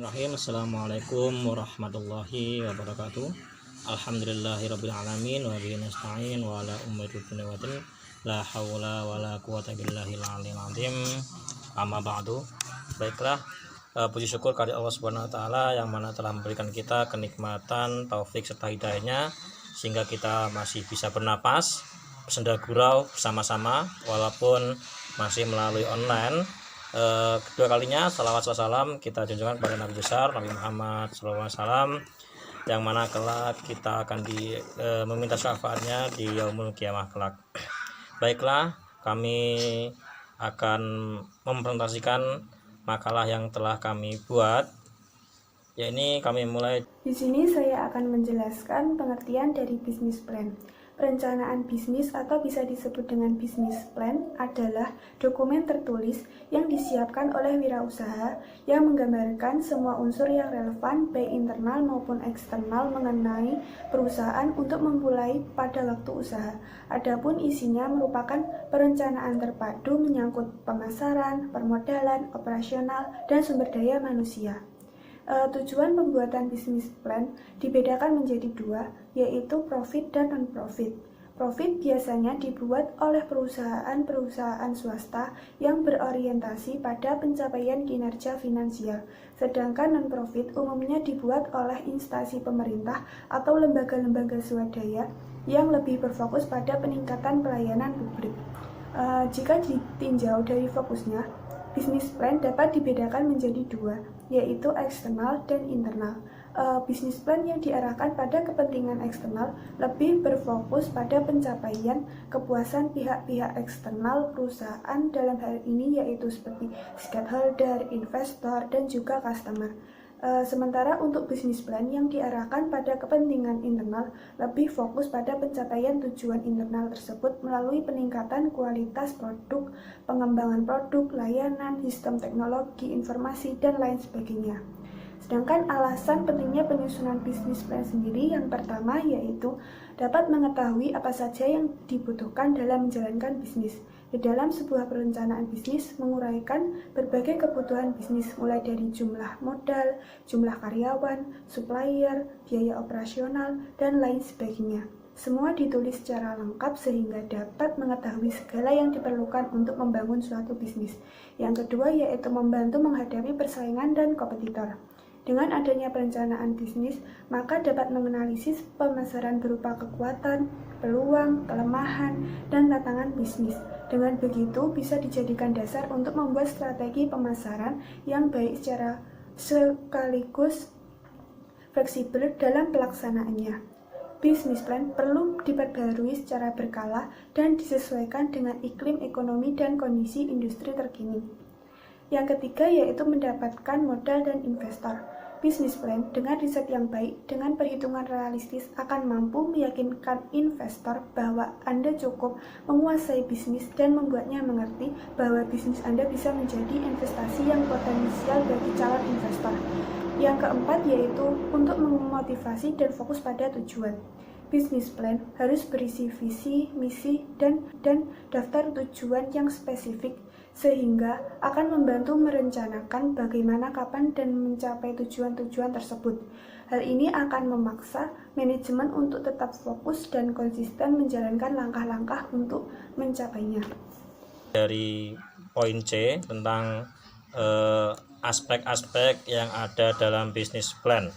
Bismillahirrahmanirrahim. Assalamualaikum warahmatullahi wabarakatuh. Alhamdulillahirabbil alamin wa bihi nasta'in wa ala umuri dunya la haula wala quwata billahil aliyil azim. Amma ba'du. Baiklah, puji syukur kepada Allah Subhanahu wa taala yang mana telah memberikan kita kenikmatan, taufik serta hidayahnya sehingga kita masih bisa bernapas, bersenda gurau bersama-sama walaupun masih melalui online. Kedua kalinya salawat salam kita junjungan kepada Nabi besar Nabi Muhammad SAW, yang mana kelak kita akan meminta syafaatnya di yaumul kiamah kelak. Baiklah, kami akan mempresentasikan makalah yang telah kami buat. Ya, ini kami mulai. Di sini saya akan menjelaskan pengertian dari bisnis plan. Perencanaan bisnis atau bisa disebut dengan bisnis plan adalah dokumen tertulis yang disiapkan oleh wirausaha yang menggambarkan semua unsur yang relevan baik internal maupun eksternal mengenai perusahaan untuk memulai pada waktu usaha. Adapun isinya merupakan perencanaan terpadu menyangkut pemasaran, permodalan, operasional, dan sumber daya manusia. Tujuan pembuatan bisnis plan dibedakan menjadi dua, yaitu profit dan non-profit. Profit biasanya dibuat oleh perusahaan-perusahaan swasta yang berorientasi pada pencapaian kinerja finansial, sedangkan non-profit umumnya dibuat oleh instansi pemerintah atau lembaga-lembaga swadaya yang lebih berfokus pada peningkatan pelayanan publik. Jika ditinjau dari fokusnya, bisnis plan dapat dibedakan menjadi dua, yaitu eksternal dan internal. Bisnis plan yang diarahkan pada kepentingan eksternal lebih berfokus pada pencapaian kepuasan pihak-pihak eksternal perusahaan, dalam hal ini yaitu seperti stakeholder, investor, dan juga customer. Sementara untuk bisnis plan yang diarahkan pada kepentingan internal lebih fokus pada pencapaian tujuan internal tersebut melalui peningkatan kualitas produk, pengembangan produk, layanan, sistem teknologi, informasi, dan lain sebagainya. Sedangkan alasan pentingnya penyusunan bisnis plan sendiri yang pertama yaitu dapat mengetahui apa saja yang dibutuhkan dalam menjalankan bisnis. Di dalam sebuah perencanaan bisnis menguraikan berbagai kebutuhan bisnis mulai dari jumlah modal, jumlah karyawan, supplier, biaya operasional, dan lain sebagainya. Semua ditulis secara lengkap sehingga dapat mengetahui segala yang diperlukan untuk membangun suatu bisnis. Yang kedua yaitu membantu menghadapi persaingan dan kompetitor. Dengan adanya perencanaan bisnis, maka dapat menganalisis pemasaran berupa kekuatan, peluang, kelemahan, dan tantangan bisnis. Dengan begitu, bisa dijadikan dasar untuk membuat strategi pemasaran yang baik secara sekaligus fleksibel dalam pelaksanaannya. Bisnis plan perlu diperbarui secara berkala dan disesuaikan dengan iklim ekonomi dan kondisi industri terkini. Yang ketiga yaitu mendapatkan modal dan investor. Bisnis plan dengan riset yang baik, dengan perhitungan realistis akan mampu meyakinkan investor bahwa Anda cukup menguasai bisnis dan membuatnya mengerti bahwa bisnis Anda bisa menjadi investasi yang potensial bagi calon investor. Yang keempat yaitu untuk memotivasi dan fokus pada tujuan. Bisnis plan harus berisi visi, misi, dan daftar tujuan yang spesifik sehingga akan membantu merencanakan bagaimana, kapan, dan mencapai tujuan-tujuan tersebut. Hal ini akan memaksa manajemen untuk tetap fokus dan konsisten menjalankan langkah-langkah untuk mencapainya. Dari poin C tentang aspek-aspek yang ada dalam bisnis plan.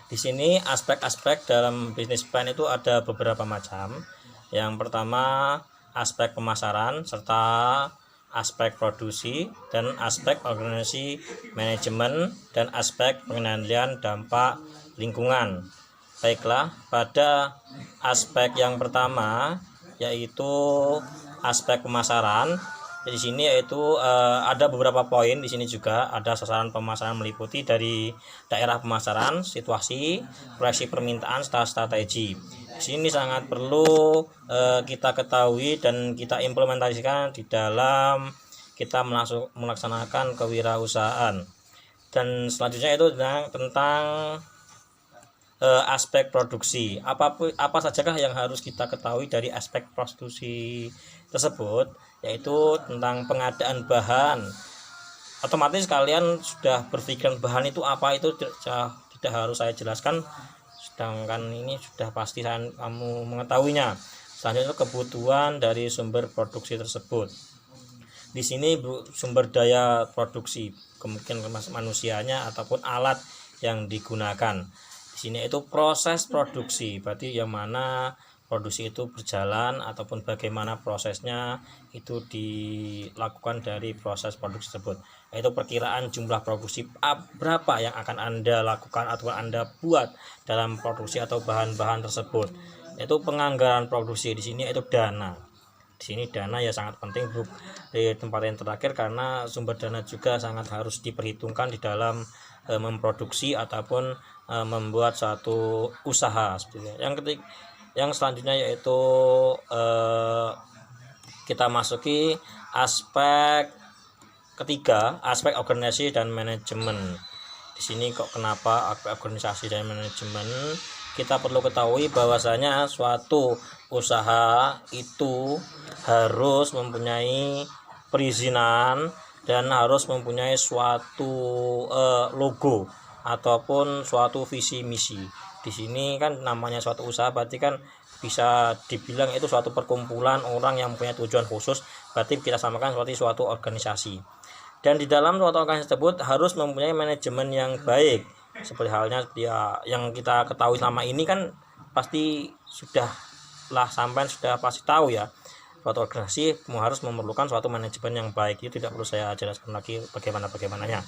Di sini aspek-aspek dalam bisnis plan itu ada beberapa macam. Yang pertama aspek pemasaran serta aspek produksi dan aspek organisasi manajemen dan aspek pengendalian dampak lingkungan. Baiklah, pada aspek yang pertama yaitu aspek pemasaran. Di sini yaitu ada beberapa poin. Di sini juga ada sasaran pemasaran meliputi dari daerah pemasaran, situasi, proyeksi permintaan, serta strategi. Di sini sangat perlu kita ketahui dan kita implementasikan di dalam kita melaksanakan kewirausahaan. Dan selanjutnya itu tentang aspek produksi. Apa sajakah yang harus kita ketahui dari aspek produksi tersebut, yaitu tentang pengadaan bahan, otomatis kalian sudah berpikiran bahan itu apa, itu tidak harus saya jelaskan, sedangkan ini sudah pasti kamu mengetahuinya. Selanjutnya kebutuhan dari sumber produksi tersebut. Di sini sumber daya produksi, kemungkinan manusianya ataupun alat yang digunakan. Di sini itu proses produksi, berarti yang mana produksi itu berjalan ataupun bagaimana prosesnya itu dilakukan dari proses produksi tersebut, yaitu perkiraan jumlah produksi berapa yang akan Anda lakukan atau Anda buat dalam produksi atau bahan-bahan tersebut, yaitu penganggaran produksi. Di sini itu dana. Di sini dana ya sangat penting di tempat yang terakhir, karena sumber dana juga sangat harus diperhitungkan di dalam memproduksi ataupun membuat suatu usaha seperti itu. Yang selanjutnya yaitu kita masuki aspek ketiga, aspek organisasi dan manajemen. Di sini kok kenapa aspek organisasi dan manajemen? Kita perlu ketahui bahwasanya suatu usaha itu harus mempunyai perizinan dan harus mempunyai suatu logo ataupun suatu visi misi. Di sini kan namanya suatu usaha, berarti kan bisa dibilang itu suatu perkumpulan orang yang mempunyai tujuan khusus, berarti kita samakan seperti suatu organisasi. Dan di dalam suatu organisasi tersebut harus mempunyai manajemen yang baik, seperti halnya yang kita ketahui selama ini kan pasti sudah pasti tahu ya, suatu organisasi harus memerlukan suatu manajemen yang baik. Itu tidak perlu saya jelaskan lagi bagaimananya.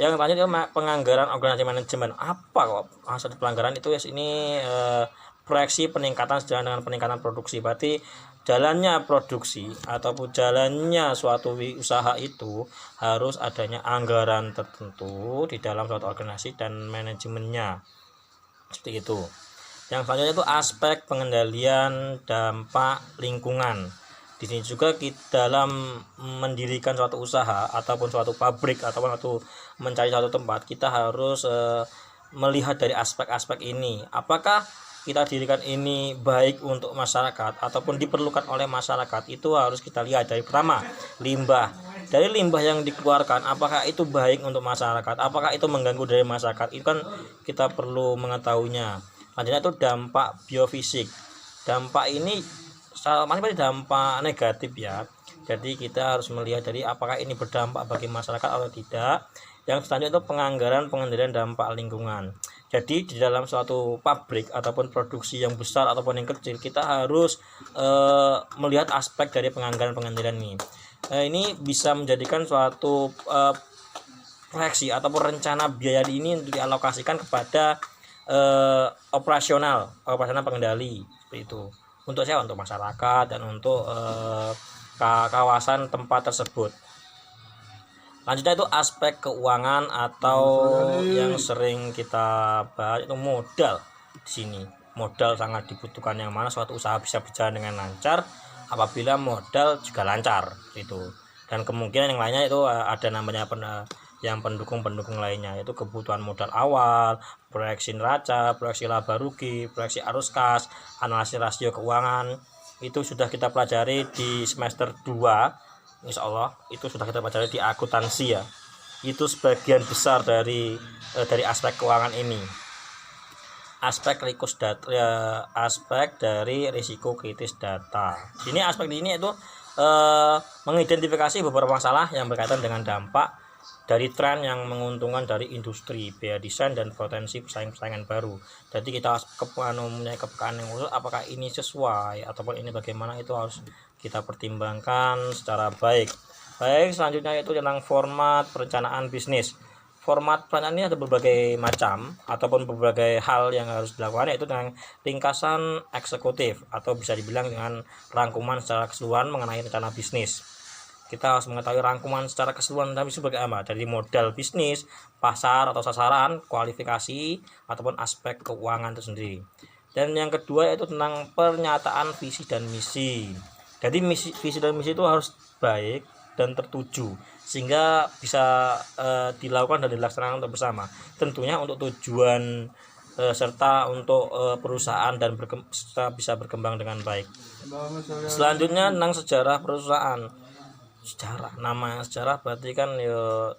Yang selanjutnya penganggaran organisasi manajemen. Apa kok maksud pelanggaran itu? Ini proyeksi peningkatan sejalan dengan peningkatan produksi. Berarti jalannya produksi ataupun jalannya suatu usaha itu harus adanya anggaran tertentu di dalam suatu organisasi dan manajemennya. Seperti itu. Yang selanjutnya itu aspek pengendalian dampak lingkungan. Di sini juga kita dalam mendirikan suatu usaha ataupun suatu pabrik ataupun mencari suatu tempat, kita harus melihat dari aspek-aspek ini. Apakah kita dirikan ini baik untuk masyarakat ataupun diperlukan oleh masyarakat? Itu harus kita lihat dari pertama, limbah. Dari limbah yang dikeluarkan, apakah itu baik untuk masyarakat? Apakah itu mengganggu dari masyarakat? Itu kan kita perlu mengetahuinya. Selanjutnya itu dampak biofisik. Dampak ini masih dampak negatif ya. Jadi kita harus melihat dari apakah ini berdampak bagi masyarakat atau tidak. Yang selanjutnya itu pengendalian dampak lingkungan. Jadi di dalam suatu pabrik ataupun produksi yang besar ataupun yang kecil, kita harus melihat aspek dari pengendalian ini. Ini bisa menjadikan suatu proyeksi ataupun rencana biaya ini untuk dialokasikan kepada operasional pengendali seperti itu. Untuk saya, untuk masyarakat dan untuk kawasan tempat tersebut. Lanjutnya itu aspek keuangan atau yang sering kita bahas itu modal. Di sini modal sangat dibutuhkan, yang mana suatu usaha bisa berjalan dengan lancar apabila modal juga lancar itu. Dan kemungkinan yang lainnya itu ada namanya yang pendukung lainnya, yaitu kebutuhan modal awal, proyeksi neraca, proyeksi laba rugi, proyeksi arus kas, analisis rasio keuangan. Itu sudah kita pelajari di semester 2, insya Allah itu sudah kita pelajari di akuntansi ya. Itu sebagian besar dari aspek keuangan ini. Aspek dari risiko kritis data. Ini aspek ini itu mengidentifikasi beberapa masalah yang berkaitan dengan dampak dari tren yang menguntungkan dari industri, biaya desain dan potensi persaingan baru. Jadi kita harus mempunyai kepekaan yang khusus, apakah ini sesuai ataupun ini bagaimana, itu harus kita pertimbangkan secara baik. Selanjutnya itu tentang format perencanaan bisnis. Format perencanaan ini ada berbagai macam ataupun berbagai hal yang harus dilakukan, yaitu dengan ringkasan eksekutif atau bisa dibilang dengan rangkuman secara keseluruhan mengenai rencana bisnis. Kita harus mengetahui rangkuman secara keseluruhan tapi sebagai apa, dari modal bisnis, pasar atau sasaran, kualifikasi ataupun aspek keuangan itu sendiri. Dan yang kedua yaitu tentang pernyataan visi dan misi. Jadi visi dan misi itu harus baik dan tertuju sehingga bisa dilakukan dan dilaksanakan untuk bersama. Tentunya untuk tujuan serta untuk perusahaan dan bisa berkembang dengan baik. Selanjutnya tentang sejarah perusahaan. sejarah. Nama sejarah berarti kan ya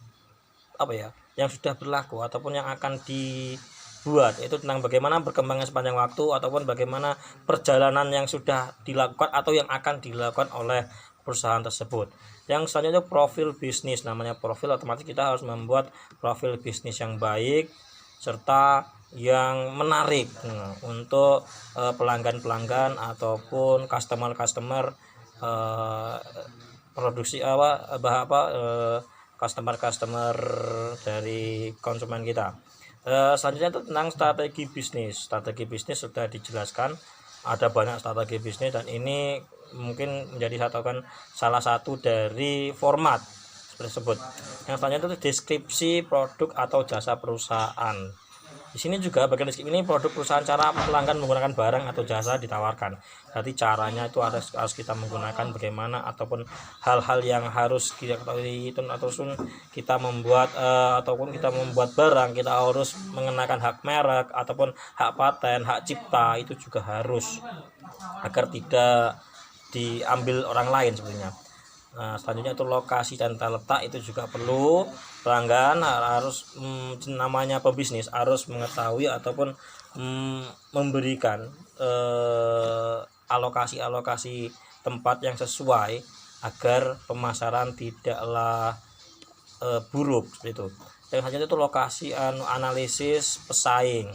apa ya, yang sudah berlaku ataupun yang akan dibuat, itu tentang bagaimana berkembangnya sepanjang waktu ataupun bagaimana perjalanan yang sudah dilakukan atau yang akan dilakukan oleh perusahaan tersebut. Yang selanjutnya profil bisnis. Namanya profil, otomatis kita harus membuat profil bisnis yang baik serta yang menarik untuk pelanggan-pelanggan ataupun customer-customer produksi customer dari konsumen kita. Selanjutnya itu tentang strategi bisnis. Strategi bisnis sudah dijelaskan, ada banyak strategi bisnis dan ini mungkin menjadi salah satu dari format tersebut. Yang selanjutnya itu deskripsi produk atau jasa perusahaan. Di sini juga bagian deskripsi ini produk perusahaan, cara pelanggan menggunakan barang atau jasa ditawarkan. Berarti caranya itu harus kita menggunakan bagaimana ataupun hal-hal yang harus kita ketahui itu, ataupun kita membuat barang, kita harus mengenakan hak merek ataupun hak paten, hak cipta, itu juga harus agar tidak diambil orang lain sebenarnya. Nah, selanjutnya itu lokasi dan letak, itu juga perlu. Pelanggan harus namanya pebisnis harus mengetahui ataupun memberikan alokasi tempat yang sesuai agar pemasaran tidaklah buruk seperti itu. Yang selanjutnya itu lokasi analisis pesaing.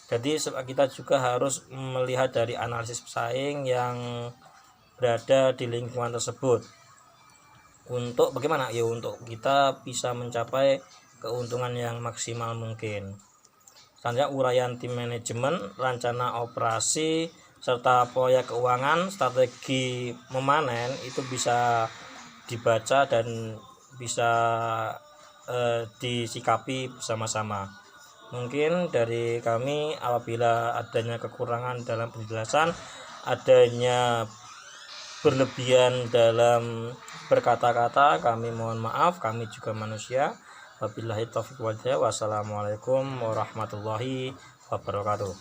Jadi kita juga harus melihat dari analisis pesaing yang berada di lingkungan tersebut. Untuk bagaimana? Ya untuk kita bisa mencapai keuntungan yang maksimal mungkin. Selanjutnya uraian tim manajemen, rencana operasi, serta proyek keuangan, strategi memanen itu bisa dibaca dan bisa disikapi bersama-sama. Mungkin dari kami, apabila adanya kekurangan dalam penjelasan, adanya berlebihan dalam berkata-kata, kami mohon maaf, kami juga manusia. Wabillahi taufiq wal hidayah. Wassalamualaikum warahmatullahi wabarakatuh.